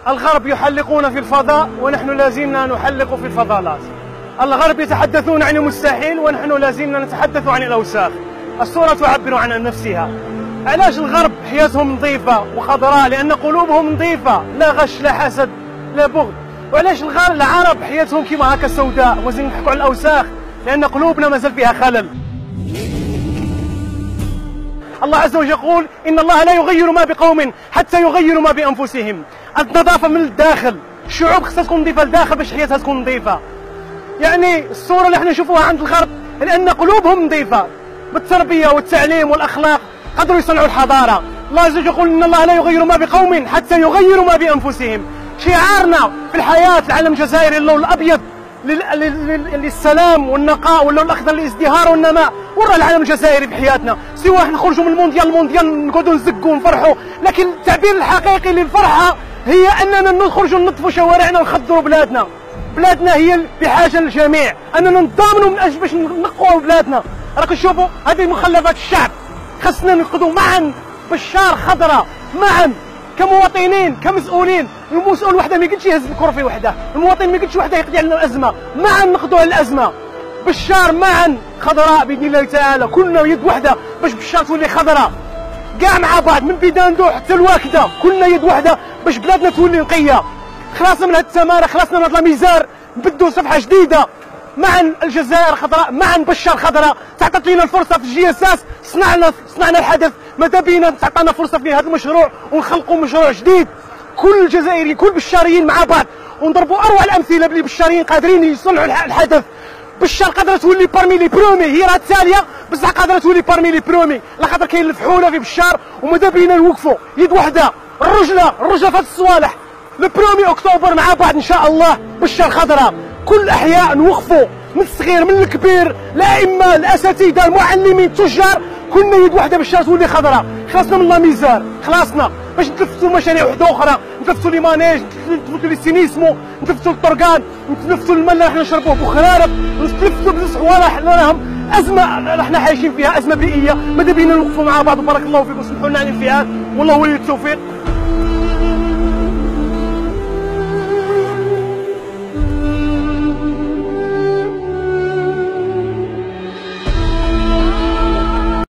الغرب يحلقون في الفضاء ونحن لازلنا نحلق في الفضلات. الغرب يتحدثون عن المستحيل ونحن لازلنا نتحدث عن الأوساخ. الصورة تعبر عن نفسها. علاش الغرب حياتهم نظيفة وخضراء؟ لأن قلوبهم نظيفة، لا غش لا حسد لا بغض. وعلاش العرب حياتهم كيما هكا سوداء وزين نحكوا على الأوساخ؟ لأن قلوبنا مازال فيها خلل. الله عز وجل يقول إن الله لا يغير ما بقوم حتى يغيروا ما بأنفسهم. النظافة من الداخل، الشعوب خصها تكون نظيفة للداخل باش حياتها تكون نظيفة. يعني الصورة اللي احنا نشوفوها عند الغرب لأن قلوبهم نظيفة بالتربية والتعليم والأخلاق قدروا يصنعوا الحضارة. الله عز وجل يقول إن الله لا يغير ما بقوم حتى يغيروا ما بأنفسهم. شعارنا في الحياة العلم الجزائري اللون الأبيض للسلام والنقاء، واللون الأخضر للازدهار والنماء. ورا العلم الجزائري في حياتنا، سواء نخرجوا من المونديال نقعدوا نزقوا ونفرحوا، لكن التعبير الحقيقي للفرحة هي أننا نخرجوا ننظفوا شوارعنا ونخضروا بلادنا. بلادنا هي بحاجة للجميع، أننا نتضامنوا من أجل باش نقوا بلادنا. راكم تشوفوا هذه مخلفات الشعب، خصنا ننقذوا معا بشار خضراء معا كمواطنين كمسؤولين. المسؤول وحده ما يقدش يهز الكرفي وحده، المواطن ما يقدش وحده يقضي على الأزمة. معا نقضوا على الأزمة. بشار معا خضراء بإذن الله تعالى، كلنا يد وحده باش بشار تولي خضراء. كاع مع بعض من بيداندو حتى الواكده، كلنا يد وحده باش بلادنا تولي نقيه. خلاصنا من هاد التماره، خلاصنا من هاد الميزار، نبدو صفحه جديده. معا الجزائر خضراء، معا بشار خضراء. تعطت لنا الفرصه في الجي اس اس، صنعنا الحدث. ماذا بينا تعطينا فرصه في هذا المشروع ونخلقوا مشروع جديد. كل الجزائريين كل بشاريين مع بعض ونضربوا اروع الامثله بلي بشاريين قادرين يصنعوا الحدث. بشار قادره تولي بارمي لي برومي، هي راه التاليه بصح قادره تولي بارمي لي برومي، لاخاطر كاين الفحوله في بشار. وماذا بينا نوقفوا يد وحده. الرجله في هاد الصوالح. البرومي اكتوبر مع بعض ان شاء الله بشار خضراء. كل الاحياء نوقفوا، من الصغير من الكبير، الائمه الاساتذه المعلمين التجار، كلنا يد وحده باش تولي خضراء. خلصنا من لا ميزار، خلصنا باش نتنفسوا مشاريع وحده اخرى، نتنفسوا لي مانيج، نتنفسوا لي سينيسمو، نتنفسوا الطرقان، نتنفسوا الماء اللي راح نشربوه بخرارب، نتنفسوا بزاف صوالح راهم ازمه راحنا عايشين فيها، ازمه بيئيه. ماذا بينا نوقفوا مع بعض. بارك الله فيكم، سمحوا لنا على الانفعال والله ولي التوفيق.